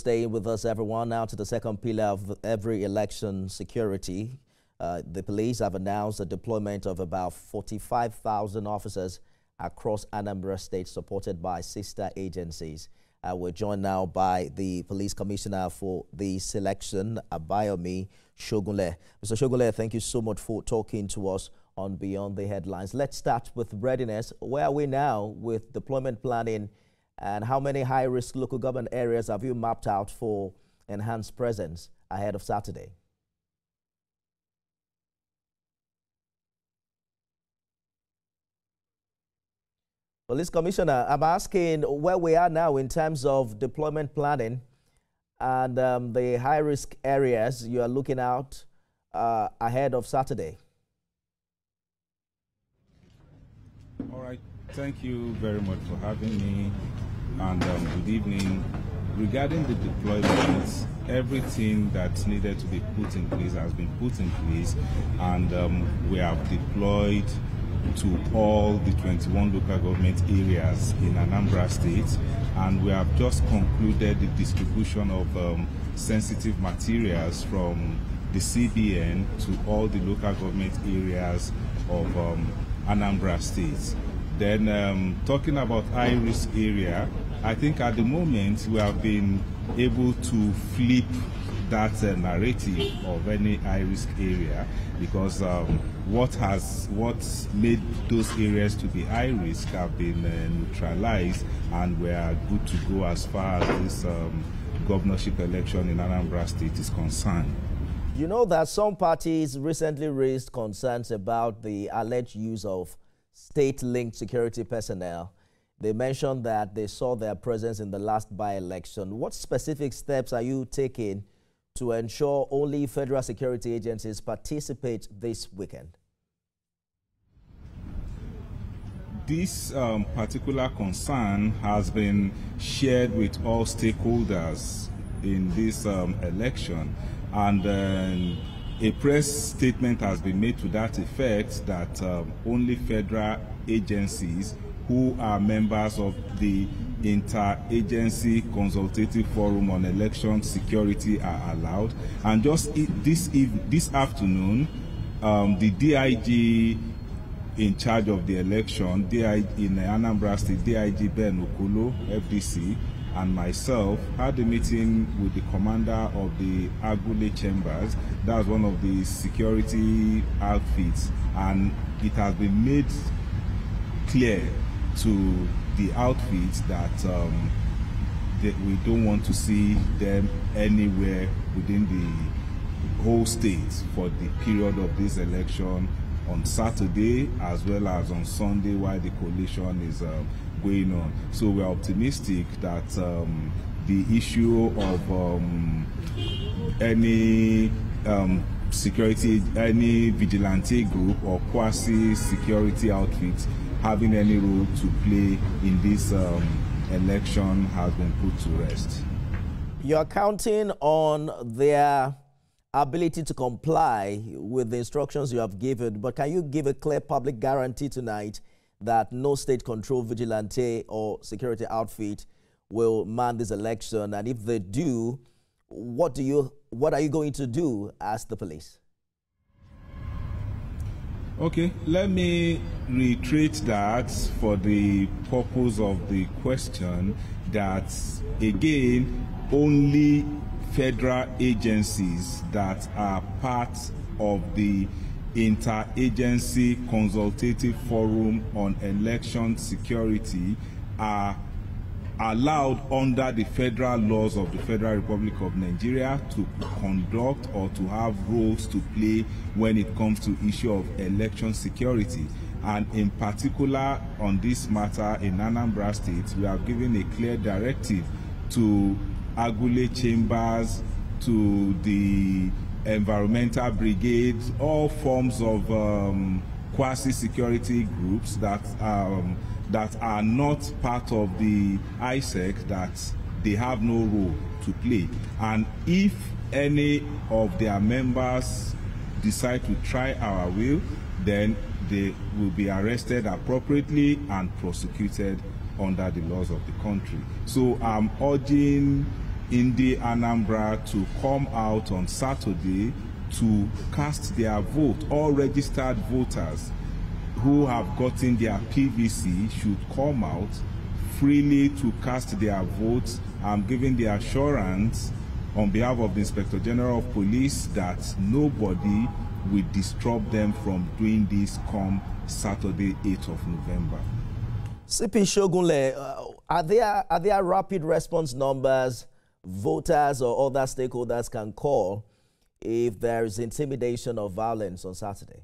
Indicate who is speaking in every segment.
Speaker 1: staying with us, everyone. Now to the second pillar of every election, security. The police have announced the deployment of about 45,000 officers across Anambra State, supported by sister agencies. We're joined now by the police commissioner for the selection, Abayomi Shogunle. Mr. Shogunle, thank you so much for talking to us on Beyond the Headlines. Let's start with readiness. Where are we now with deployment planning, and how many high-risk local government areas have you mapped out for enhanced presence ahead of Saturday? Police Commissioner, I'm asking where we are now in terms of deployment planning and the high-risk areas you are looking out ahead of Saturday.
Speaker 2: All right, thank you very much for having me, and good evening. Regarding the deployments, everything that's needed to be put in place has been put in place, and we have deployed to all the 21 local government areas in Anambra State, and we have just concluded the distribution of sensitive materials from the CBN to all the local government areas of Anambra State. Then talking about high-risk area, I think at the moment we have been able to flip that narrative of any high-risk area, because what's made those areas to be high risk have been neutralized, and we are good to go as far as this governorship election in Anambra State is concerned.
Speaker 1: You know that some parties recently raised concerns about the alleged use of state-linked security personnel. They mentioned that they saw their presence in the last by-election. What specific steps are you taking to ensure only federal security agencies participate this weekend?
Speaker 2: This particular concern has been shared with all stakeholders in this election, and a press statement has been made to that effect that only federal agencies who are members of the Interagency Consultative Forum on Election Security are allowed. And just this afternoon, the DIG in charge of the election, DIG in Anambra State, DIG Ben Okolo, FDC, and myself had a meeting with the commander of the Agule Chambers. That's one of the security outfits, and it has been made clear to the outfits that we don't want to see them anywhere within the whole state for the period of this election on Saturday as well as on Sunday while the coalition is going on. So we're optimistic that the issue of any any vigilante group or quasi-security outfit having any role to play in this election has been put to rest.
Speaker 1: You're counting on their ability to comply with the instructions you have given, but can you give a clear public guarantee tonight that no state-controlled vigilante or security outfit will man this election? And if they do, what are you going to do as the police?
Speaker 2: Okay, let me reiterate that for the purpose of the question, that again, only federal agencies that are part of the Interagency Consultative Forum on Election Security are allowed under the federal laws of the Federal Republic of Nigeria to conduct or to have roles to play when it comes to issue of election security. And in particular on this matter in Anambra State, we have given a clear directive to Agule Chambers, to the environmental brigades, all forms of quasi-security groups that are not part of the ISEC, that they have no role to play. And if any of their members decide to try our will, then they will be arrested appropriately and prosecuted under the laws of the country. So I'm urging in the Anambra to come out on Saturday to cast their vote. All registered voters who have gotten their PVC should come out freely to cast their votes. I'm giving the assurance on behalf of the Inspector General of Police that nobody will disrupt them from doing this come Saturday, 8th of November.
Speaker 1: CP Shogunle, are there rapid response numbers voters or other stakeholders can call if there is intimidation or violence on Saturday?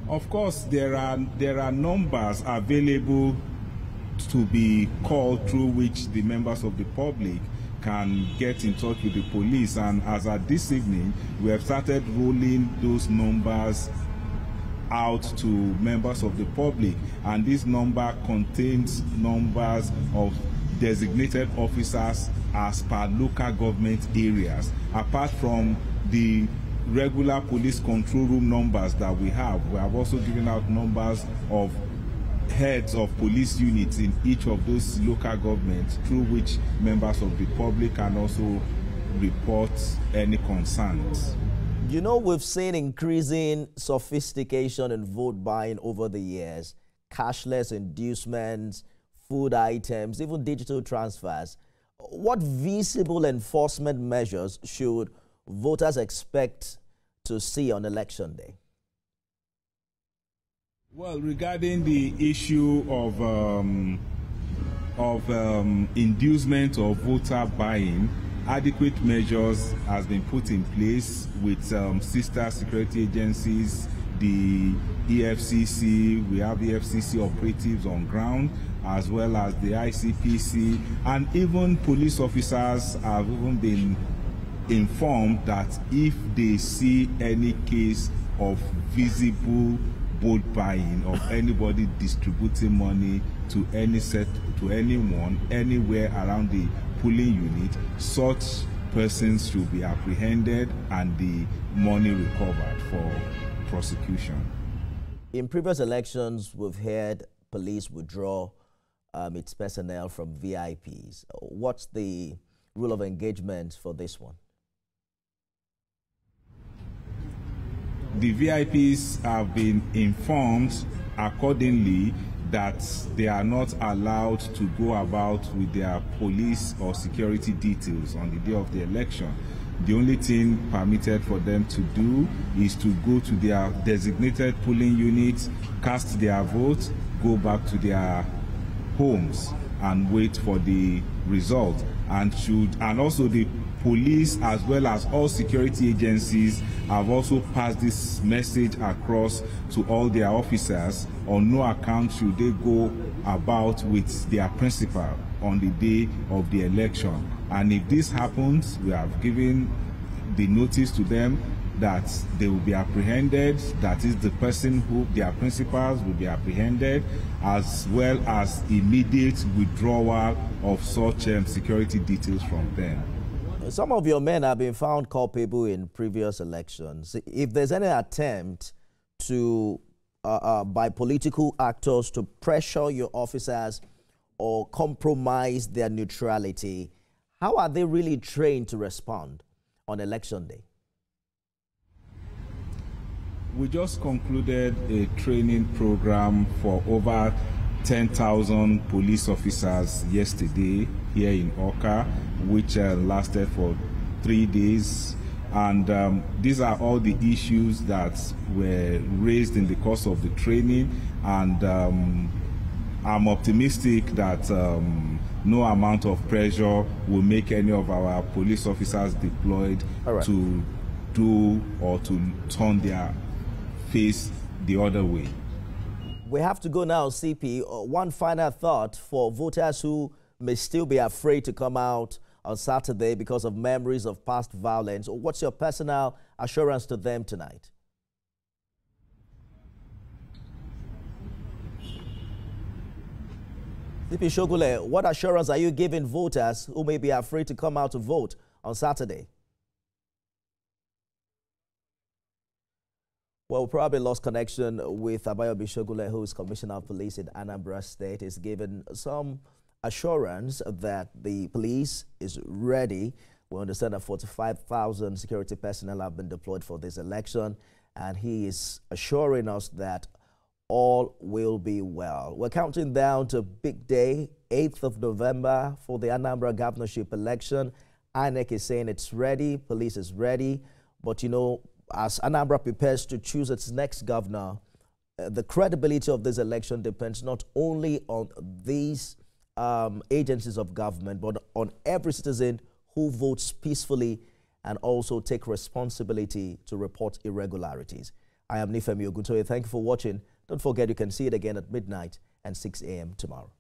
Speaker 2: Of course, there are numbers available to be called through which the members of the public can get in touch with the police, and as at this evening we have started rolling those numbers out to members of the public, and this number contains numbers of designated officers as per local government areas. Apart from the regular police control room numbers that we have also given out numbers of heads of police units in each of those local governments through which members of the public can also report any concerns.
Speaker 1: You know, we've seen increasing sophistication in vote buying over the years, cashless inducements, food items, even digital transfers. What visible enforcement measures should voters expect to see on election day?
Speaker 2: Well, regarding the issue of inducement or voter buying, adequate measures has been put in place with sister security agencies, the EFCC. We have EFCC operatives on ground, as well as the ICPC, and even police officers have even been informed that if they see any case of visible vote buying, of anybody distributing money to anyone anywhere around the polling unit, such persons should be apprehended and the money recovered for prosecution.
Speaker 1: In previous elections, we've heard police withdraw its personnel from VIPs. What's the rule of engagement for this one?
Speaker 2: The VIPs have been informed accordingly that they are not allowed to go about with their police or security details on the day of the election. The only thing permitted for them to do is to go to their designated polling units, cast their vote, go back to their homes and wait for the result. And also the police, as well as all security agencies, have also passed this message across to all their officers. On no account should they go about with their principal on the day of the election. And if this happens, we have given the notice to them that they will be apprehended. That is, the person who their principals will be apprehended, as well as immediate withdrawal of such security details from them.
Speaker 1: Some of your men have been found culpable in previous elections. If there's any attempt to, by political actors, to pressure your officers or compromise their neutrality, how are they really trained to respond on election day?
Speaker 2: We just concluded a training program for over 10,000 police officers yesterday here in Oka, which lasted for 3 days. And these are all the issues that were raised in the course of the training. And I'm optimistic that no amount of pressure will make any of our police officers deployed to do or to turn their face the other way.
Speaker 1: We have to go now, CP. One final thought for voters who may still be afraid to come out on Saturday because of memories of past violence. What's your personal assurance to them tonight? CP Shogunle, what assurance are you giving voters who may be afraid to come out to vote on Saturday? Well, we probably lost connection with Abayomi Shogunle, who is Commissioner of Police in Anambra State. He's given some assurance that the police is ready. We understand that 45,000 security personnel have been deployed for this election, and he is assuring us that all will be well. We're counting down to big day, 8th of November, for the Anambra governorship election. INEC is saying it's ready, police is ready, but you know, as Anambra prepares to choose its next governor, the credibility of this election depends not only on these agencies of government, but on every citizen who votes peacefully and also take responsibility to report irregularities. I am Nifemi Oguntoye. Thank you for watching. Don't forget you can see it again at midnight and 6 a.m. tomorrow.